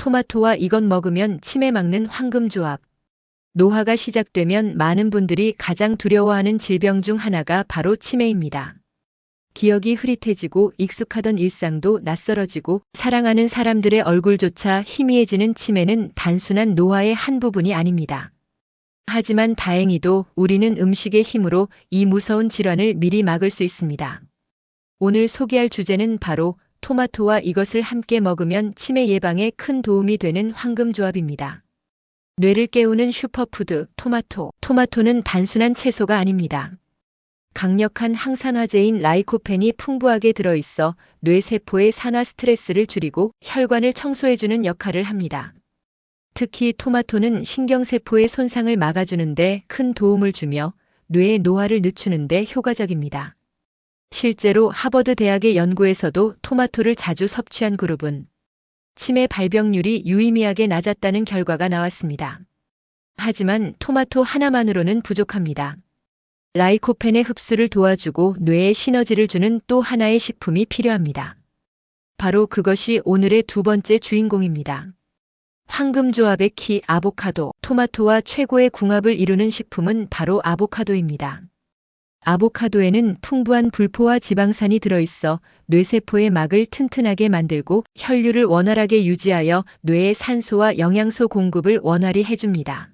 토마토와 이것 먹으면 치매 막는 황금조합. 노화가 시작되면 많은 분들이 가장 두려워하는 질병 중 하나가 바로 치매입니다. 기억이 흐릿해지고 익숙하던 일상도 낯설어지고 사랑하는 사람들의 얼굴조차 희미해지는 치매는 단순한 노화의 한 부분이 아닙니다. 하지만 다행히도 우리는 음식의 힘으로 이 무서운 질환을 미리 막을 수 있습니다. 오늘 소개할 주제는 바로 토마토와 이것을 함께 먹으면 치매 예방에 큰 도움이 되는 황금조합입니다. 뇌를 깨우는 슈퍼푸드 토마토. 토마토는 단순한 채소가 아닙니다. 강력한 항산화제인 라이코펜이 풍부하게 들어있어 뇌세포의 산화 스트레스를 줄이고 혈관을 청소해주는 역할을 합니다. 특히 토마토는 신경세포의 손상을 막아주는데 큰 도움을 주며 뇌의 노화를 늦추는데 효과적입니다. 실제로 하버드 대학의 연구에서도 토마토를 자주 섭취한 그룹은 치매 발병률이 유의미하게 낮았다는 결과가 나왔습니다. 하지만 토마토 하나만으로는 부족합니다. 라이코펜의 흡수를 도와주고 뇌에 시너지를 주는 또 하나의 식품이 필요합니다. 바로 그것이 오늘의 두 번째 주인공입니다. 황금조합의 키 아보카도. 토마토와 최고의 궁합을 이루는 식품은 바로 아보카도입니다. 아보카도에는 풍부한 불포화 지방산이 들어있어 뇌세포의 막을 튼튼하게 만들고 혈류를 원활하게 유지하여 뇌의 산소와 영양소 공급을 원활히 해줍니다.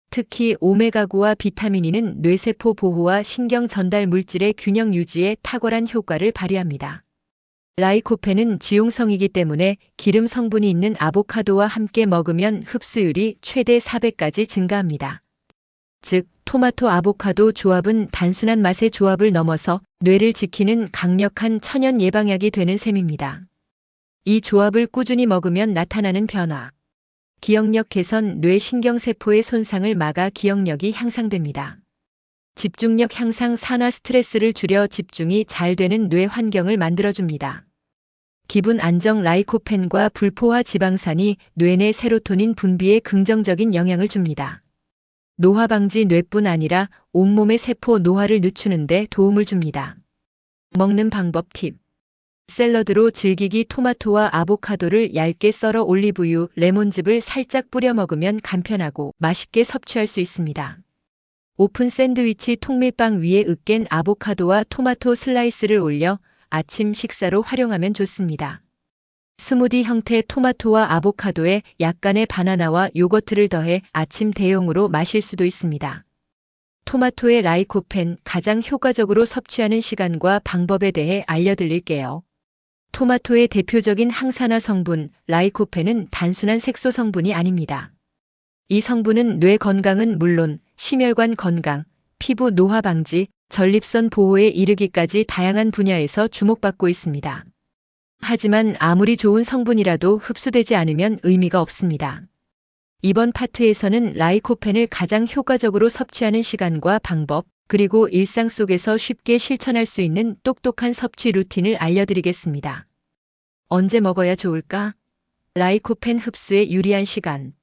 특히 오메가9와 비타민 E는 뇌세포 보호와 신경 전달 물질의 균형 유지에 탁월한 효과를 발휘합니다. 라이코펜은 지용성이기 때문에 기름 성분이 있는 아보카도와 함께 먹으면 흡수율이 최대 4배까지 증가합니다. 즉, 토마토 아보카도 조합은 단순한 맛의 조합을 넘어서 뇌를 지키는 강력한 천연 예방약이 되는 셈입니다. 이 조합을 꾸준히 먹으면 나타나는 변화. 기억력 개선, 뇌 신경세포의 손상을 막아 기억력이 향상됩니다. 집중력 향상, 산화 스트레스를 줄여 집중이 잘 되는 뇌 환경을 만들어줍니다. 기분 안정, 라이코펜과 불포화 지방산이 뇌 내 세로토닌 분비에 긍정적인 영향을 줍니다. 노화 방지, 뇌뿐 아니라 온몸의 세포 노화를 늦추는 데 도움을 줍니다. 먹는 방법 팁. 샐러드로 즐기기. 토마토와 아보카도를 얇게 썰어 올리브유, 레몬즙을 살짝 뿌려 먹으면 간편하고 맛있게 섭취할 수 있습니다. 오픈 샌드위치, 통밀빵 위에 으깬 아보카도와 토마토 슬라이스를 올려 아침 식사로 활용하면 좋습니다. 스무디 형태. 토마토와 아보카도에 약간의 바나나와 요거트를 더해 아침 대용으로 마실 수도 있습니다. 토마토의 라이코펜, 가장 효과적으로 섭취하는 시간과 방법에 대해 알려드릴게요. 토마토의 대표적인 항산화 성분, 라이코펜은 단순한 색소 성분이 아닙니다. 이 성분은 뇌 건강은 물론 심혈관 건강, 피부 노화 방지, 전립선 보호에 이르기까지 다양한 분야에서 주목받고 있습니다. 하지만 아무리 좋은 성분이라도 흡수되지 않으면 의미가 없습니다. 이번 파트에서는 라이코펜을 가장 효과적으로 섭취하는 시간과 방법, 그리고 일상 속에서 쉽게 실천할 수 있는 똑똑한 섭취 루틴을 알려드리겠습니다. 언제 먹어야 좋을까? 라이코펜 흡수에 유리한 시간.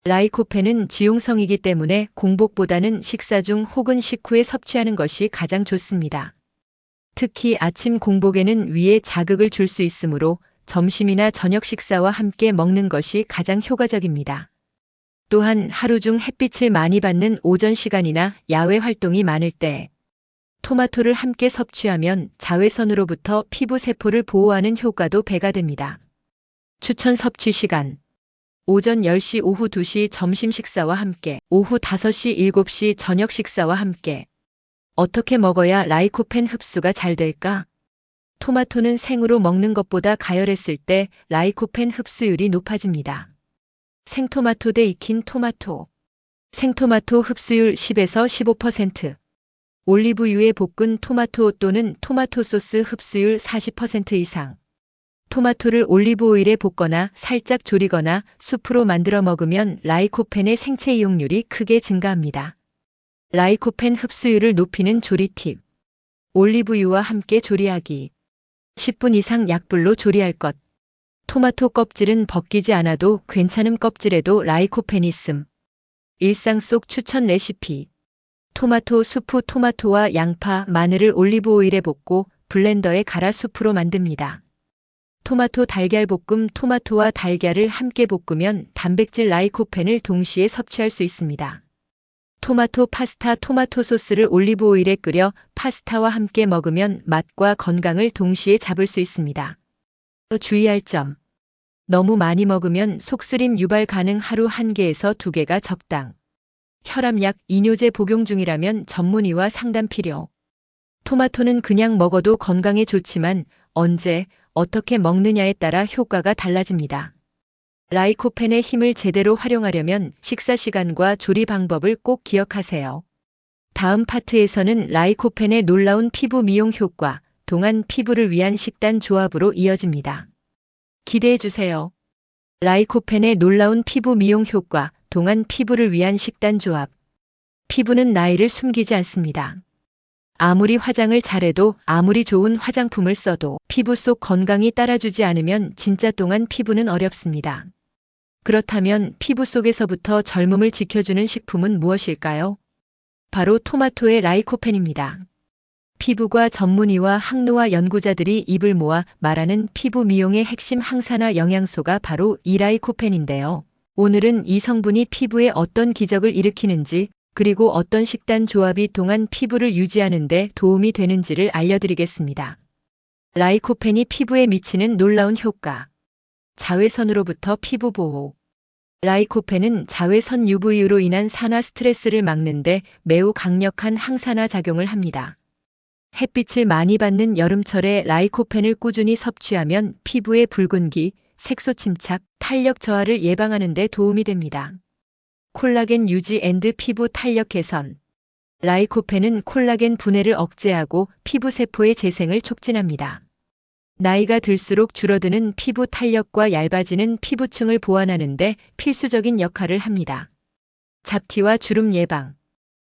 라이코펜은 지용성이기 때문에 공복보다는 식사 중 혹은 식후에 섭취하는 것이 가장 좋습니다. 특히 아침 공복에는 위에 자극을 줄 수 있으므로 점심이나 저녁 식사와 함께 먹는 것이 가장 효과적입니다. 또한 하루 중 햇빛을 많이 받는 오전 시간이나 야외 활동이 많을 때 토마토를 함께 섭취하면 자외선으로부터 피부 세포를 보호하는 효과도 배가 됩니다. 추천 섭취 시간. 오전 10시, 오후 2시 점심 식사와 함께, 오후 5시, 7시 저녁 식사와 함께. 어떻게 먹어야 라이코펜 흡수가 잘 될까? 토마토는 생으로 먹는 것보다 가열했을 때 라이코펜 흡수율이 높아집니다. 생토마토 대 익힌 토마토. 생토마토 흡수율 10에서 15%. 올리브유에 볶은 토마토 또는 토마토 소스 흡수율 40% 이상. 토마토를 올리브 오일에 볶거나 살짝 졸이거나 수프로 만들어 먹으면 라이코펜의 생체 이용률이 크게 증가합니다. 라이코펜 흡수율을 높이는 조리 팁. 올리브유와 함께 조리하기. 10분 이상 약불로 조리할 것. 토마토 껍질은 벗기지 않아도 괜찮은 껍질에도 라이코펜이 있음. 일상 속 추천 레시피. 토마토 수프. 토마토와 양파, 마늘을 올리브 오일에 볶고 블렌더에 갈아 수프로 만듭니다. 토마토 달걀 볶음. 토마토와 달걀을 함께 볶으면 단백질 라이코펜을 동시에 섭취할 수 있습니다. 토마토 파스타. 토마토 소스를 올리브 오일에 끓여 파스타와 함께 먹으면 맛과 건강을 동시에 잡을 수 있습니다. 주의할 점. 너무 많이 먹으면 속쓰림 유발 가능. 하루 1개에서 2개가 적당. 혈압약, 이뇨제 복용 중이라면 전문의와 상담 필요. 토마토는 그냥 먹어도 건강에 좋지만 언제, 어떻게 먹느냐에 따라 효과가 달라집니다. 라이코펜의 힘을 제대로 활용하려면 식사 시간과 조리 방법을 꼭 기억하세요. 다음 파트에서는 라이코펜의 놀라운 피부 미용 효과, 동안 피부를 위한 식단 조합으로 이어집니다. 기대해 주세요. 라이코펜의 놀라운 피부 미용 효과, 동안 피부를 위한 식단 조합. 피부는 나이를 숨기지 않습니다. 아무리 화장을 잘해도, 아무리 좋은 화장품을 써도 피부 속 건강이 따라주지 않으면 진짜 동안 피부는 어렵습니다. 그렇다면 피부 속에서부터 젊음을 지켜주는 식품은 무엇일까요? 바로 토마토의 라이코펜입니다. 피부과 전문의와 항노화 연구자들이 입을 모아 말하는 피부 미용의 핵심 항산화 영양소가 바로 이 라이코펜인데요. 오늘은 이 성분이 피부에 어떤 기적을 일으키는지, 그리고 어떤 식단 조합이 동안 피부를 유지하는 데 도움이 되는지를 알려드리겠습니다. 라이코펜이 피부에 미치는 놀라운 효과. 자외선으로부터 피부 보호. 라이코펜은 자외선 UV로 인한 산화 스트레스를 막는데 매우 강력한 항산화 작용을 합니다. 햇빛을 많이 받는 여름철에 라이코펜을 꾸준히 섭취하면 피부의 붉은기, 색소 침착, 탄력 저하를 예방하는 데 도움이 됩니다. 콜라겐 유지 앤드 피부 탄력 개선. 라이코펜은 콜라겐 분해를 억제하고 피부 세포의 재생을 촉진합니다. 나이가 들수록 줄어드는 피부 탄력과 얇아지는 피부층을 보완하는 데 필수적인 역할을 합니다. 잡티와 주름 예방.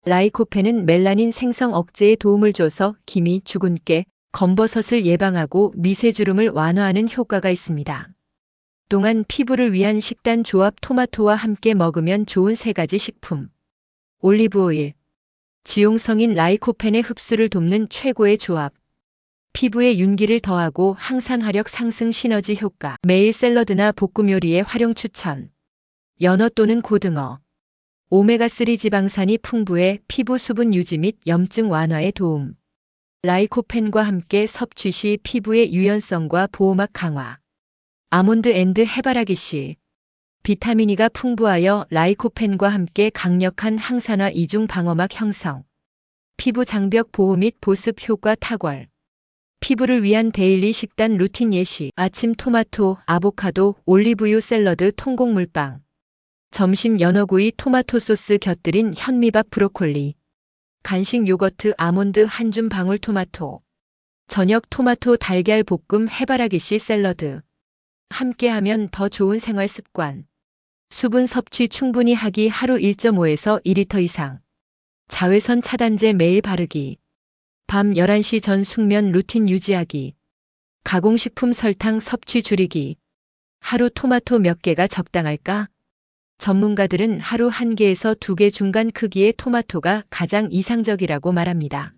라이코펜은 멜라닌 생성 억제에 도움을 줘서 기미, 주근깨, 검버섯을 예방하고 미세주름을 완화하는 효과가 있습니다. 동안 피부를 위한 식단 조합. 토마토와 함께 먹으면 좋은 3가지 식품. 올리브 오일. 지용성인 라이코펜의 흡수를 돕는 최고의 조합. 피부에 윤기를 더하고 항산화력 상승 시너지 효과. 매일 샐러드나 볶음 요리에 활용 추천. 연어 또는 고등어. 오메가3 지방산이 풍부해 피부 수분 유지 및 염증 완화에 도움. 라이코펜과 함께 섭취 시 피부의 유연성과 보호막 강화. 아몬드 앤드 해바라기 씨. 비타민 E가 풍부하여 라이코펜과 함께 강력한 항산화 이중 방어막 형성. 피부 장벽 보호 및 보습 효과 탁월. 피부를 위한 데일리 식단 루틴 예시. 아침 토마토, 아보카도, 올리브유 샐러드 통곡물빵. 점심 연어구이 토마토 소스 곁들인 현미밥 브로콜리. 간식 요거트 아몬드 한 줌 방울토마토. 저녁 토마토 달걀 볶음 해바라기 씨 샐러드. 함께하면 더 좋은 생활 습관. 수분 섭취 충분히 하기. 하루 1.5에서 2리터 이상. 자외선 차단제 매일 바르기. 밤 11시 전 숙면 루틴 유지하기. 가공식품 설탕 섭취 줄이기. 하루 토마토 몇 개가 적당할까? 전문가들은 하루 1개에서 2개 중간 크기의 토마토가 가장 이상적이라고 말합니다.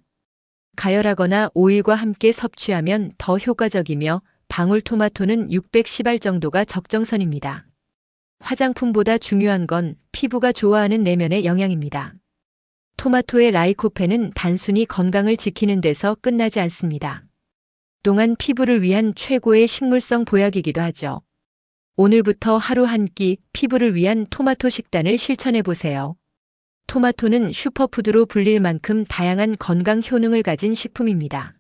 가열하거나 오일과 함께 섭취하면 더 효과적이며 방울토마토는 610알 정도가 적정선입니다. 화장품보다 중요한 건 피부가 좋아하는 내면의 영양입니다. 토마토의 라이코펜은 단순히 건강을 지키는 데서 끝나지 않습니다. 동안 피부를 위한 최고의 식물성 보약이기도 하죠. 오늘부터 하루 한 끼 피부를 위한 토마토 식단을 실천해 보세요. 토마토는 슈퍼푸드로 불릴 만큼 다양한 건강 효능을 가진 식품입니다.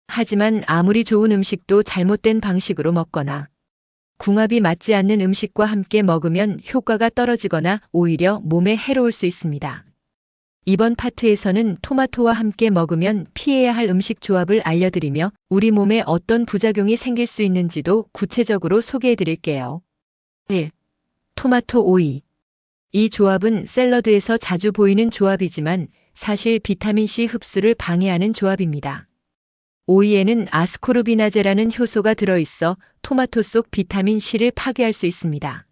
하지만 아무리 좋은 음식도 잘못된 방식으로 먹거나 궁합이 맞지 않는 음식과 함께 먹으면 효과가 떨어지거나 오히려 몸에 해로울 수 있습니다. 이번 파트에서는 토마토와 함께 먹으면 피해야 할 음식 조합을 알려드리며 우리 몸에 어떤 부작용이 생길 수 있는지도 구체적으로 소개해 드릴게요. 1. 토마토 오이. 이 조합은 샐러드에서 자주 보이는 조합이지만 사실 비타민C 흡수를 방해하는 조합입니다. 오이에는 아스코르비나제라는 효소가 들어있어 토마토 속 비타민C를 파괴할 수 있습니다.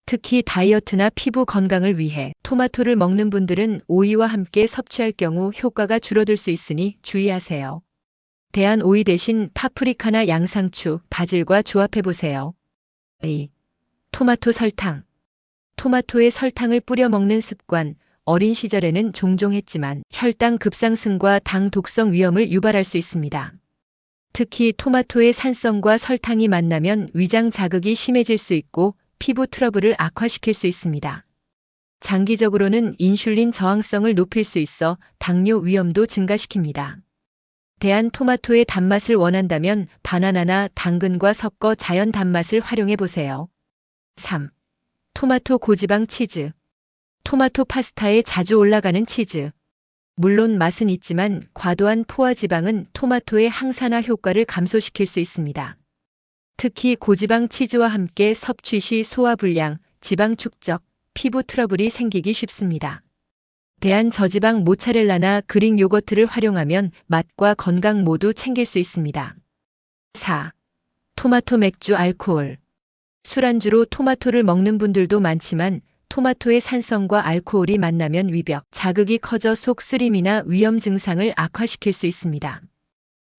특히 다이어트나 피부 건강을 위해 토마토를 먹는 분들은 오이와 함께 섭취할 경우 효과가 줄어들 수 있으니 주의하세요. 대한 오이 대신 파프리카나 양상추, 바질과 조합해보세요. 2. 토마토 설탕. 토마토에 설탕을 뿌려 먹는 습관, 어린 시절에는 종종 했지만 혈당 급상승과 당 독성 위험을 유발할 수 있습니다. 특히 토마토의 산성과 설탕이 만나면 위장 자극이 심해질 수 있고 피부 트러블을 악화시킬 수 있습니다. 장기적으로는 인슐린 저항성을 높일 수 있어 당뇨 위험도 증가시킵니다. 대한 토마토의 단맛을 원한다면 바나나나 당근과 섞어 자연 단맛을 활용해 보세요. 3. 토마토 고지방 치즈. 토마토 파스타에 자주 올라가는 치즈. 물론 맛은 있지만 과도한 포화지방은 토마토의 항산화 효과를 감소시킬 수 있습니다. 특히 고지방 치즈와 함께 섭취 시 소화불량, 지방 축적, 피부 트러블이 생기기 쉽습니다. 대한 저지방 모차렐라나 그릭 요거트를 활용하면 맛과 건강 모두 챙길 수 있습니다. 4. 토마토 맥주 알코올. 술안주로 토마토를 먹는 분들도 많지만 토마토의 산성과 알코올이 만나면 위벽, 자극이 커져 속 쓰림이나 위염 증상을 악화시킬 수 있습니다.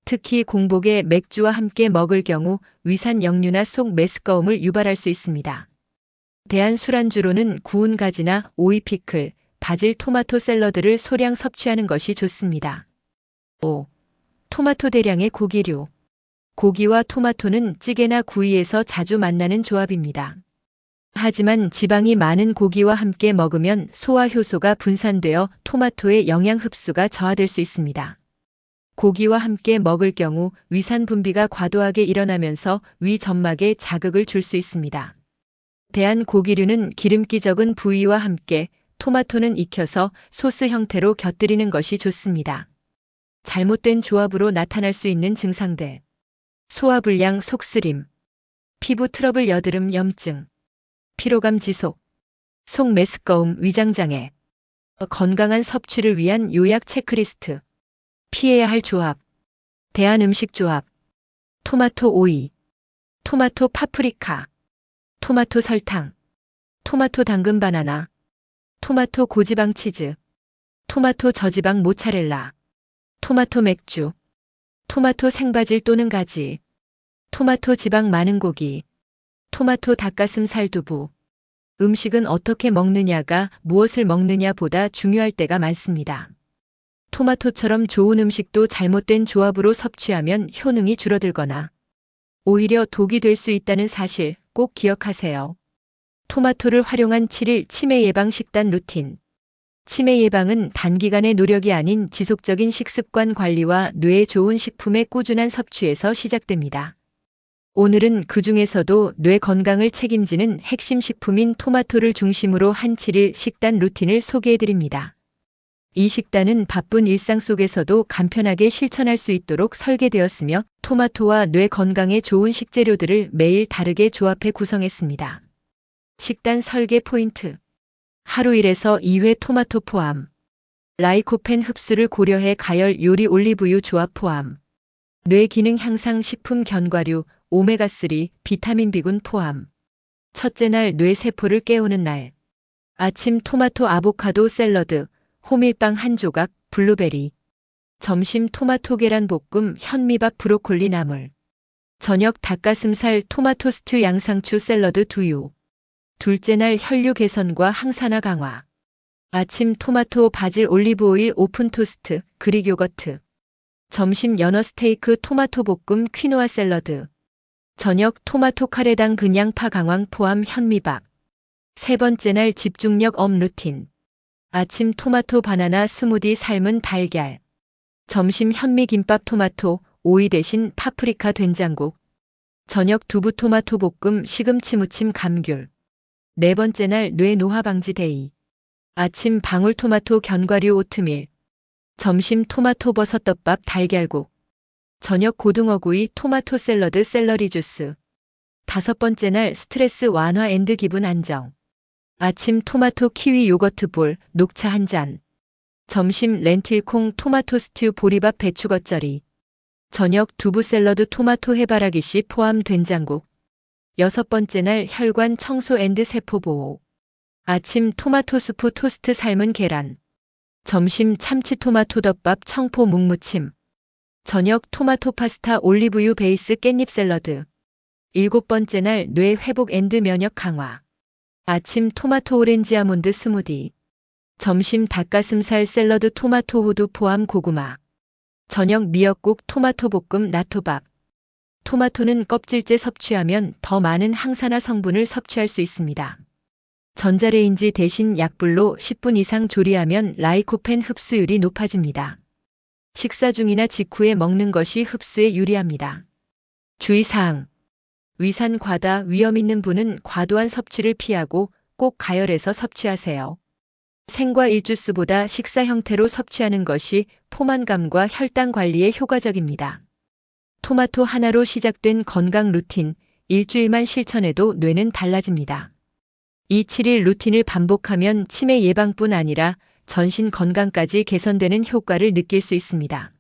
특히 공복에 맥주와 함께 먹을 경우 위산 역류나 속 메스꺼움을 유발할 수 있습니다. 대한 술안주로는 구운 가지나 오이 피클, 바질 토마토 샐러드를 소량 섭취하는 것이 좋습니다. 5. 토마토 대량의 고기류. 고기와 토마토는 찌개나 구이에서 자주 만나는 조합입니다. 하지만 지방이 많은 고기와 함께 먹으면 소화 효소가 분산되어 토마토의 영양 흡수가 저하될 수 있습니다. 고기와 함께 먹을 경우 위산 분비가 과도하게 일어나면서 위 점막에 자극을 줄 수 있습니다. 대한 고기류는 기름기 적은 부위와 함께 토마토는 익혀서 소스 형태로 곁들이는 것이 좋습니다. 잘못된 조합으로 나타날 수 있는 증상들. 소화불량, 속쓰림, 피부 트러블, 여드름, 염증, 피로감 지속, 속 메스꺼움, 위장장애. 건강한 섭취를 위한 요약 체크리스트. 피해야 할 조합. 대한 음식 조합. 토마토 오이, 토마토 파프리카, 토마토 설탕, 토마토 당근 바나나, 토마토 고지방 치즈, 토마토 저지방 모차렐라, 토마토 맥주, 토마토 생바질 또는 가지, 토마토 지방 많은 고기, 토마토 닭가슴살 두부. 음식은 어떻게 먹느냐가 무엇을 먹느냐보다 중요할 때가 많습니다. 토마토처럼 좋은 음식도 잘못된 조합으로 섭취하면 효능이 줄어들거나 오히려 독이 될 수 있다는 사실 꼭 기억하세요. 토마토를 활용한 7일 치매 예방 식단 루틴. 치매 예방은 단기간의 노력이 아닌 지속적인 식습관 관리와 뇌에 좋은 식품의 꾸준한 섭취에서 시작됩니다. 오늘은 그 중에서도 뇌 건강을 책임지는 핵심 식품인 토마토를 중심으로 한 7일 식단 루틴을 소개해드립니다. 이 식단은 바쁜 일상 속에서도 간편하게 실천할 수 있도록 설계되었으며 토마토와 뇌 건강에 좋은 식재료들을 매일 다르게 조합해 구성했습니다. 식단 설계 포인트. 하루 1에서 2회 토마토 포함. 라이코펜 흡수를 고려해 가열 요리 올리브유 조합 포함. 뇌 기능 향상 식품 견과류, 오메가3, 비타민 B군 포함. 첫째 날 뇌 세포를 깨우는 날. 아침 토마토 아보카도 샐러드, 호밀빵 한 조각, 블루베리. 점심 토마토 계란 볶음, 현미밥 브로콜리 나물. 저녁 닭가슴살 토마토 스튜 양상추 샐러드 두유. 둘째 날 혈류 개선과 항산화 강화. 아침 토마토 바질 올리브 오일 오픈 토스트, 그릭 요거트. 점심 연어 스테이크 토마토 볶음 퀴노아 샐러드. 저녁 토마토 카레당 근양파 강황 포함 현미밥. 세 번째 날 집중력 업 루틴. 아침 토마토 바나나 스무디 삶은 달걀. 점심 현미김밥 토마토, 오이 대신 파프리카 된장국. 저녁 두부 토마토 볶음 시금치 무침 감귤. 네 번째 날 뇌 노화 방지 데이. 아침 방울토마토 견과류 오트밀. 점심 토마토 버섯 덮밥 달걀국. 저녁 고등어구이 토마토 샐러드 샐러리 주스. 다섯 번째 날 스트레스 완화 앤드 기분 안정. 아침 토마토 키위 요거트 볼, 녹차 한 잔. 점심 렌틸콩 토마토 스튜 보리밥 배추 겉절이. 저녁 두부 샐러드 토마토 해바라기씨 포함 된장국. 여섯 번째 날 혈관 청소 앤드 세포 보호. 아침 토마토 수프 토스트 삶은 계란. 점심 참치 토마토 덮밥 청포 묵무침. 저녁 토마토 파스타 올리브유 베이스 깻잎 샐러드. 7번째 날 뇌 회복 앤드 면역 강화. 아침 토마토 오렌지 아몬드 스무디. 점심 닭가슴살 샐러드 토마토 호두 포함 고구마. 저녁 미역국 토마토 볶음 나토밥. 토마토는 껍질째 섭취하면 더 많은 항산화 성분을 섭취할 수 있습니다. 전자레인지 대신 약불로 10분 이상 조리하면 라이코펜 흡수율이 높아집니다. 식사 중이나 직후에 먹는 것이 흡수에 유리합니다. 주의사항. 위산 과다 위험 있는 분은 과도한 섭취를 피하고 꼭 가열해서 섭취하세요. 생과일 주스보다 식사 형태로 섭취하는 것이 포만감과 혈당 관리에 효과적입니다. 토마토 하나로 시작된 건강 루틴, 일주일만 실천해도 뇌는 달라집니다. 이 7일 루틴을 반복하면 치매 예방뿐 아니라 전신 건강까지 개선되는 효과를 느낄 수 있습니다.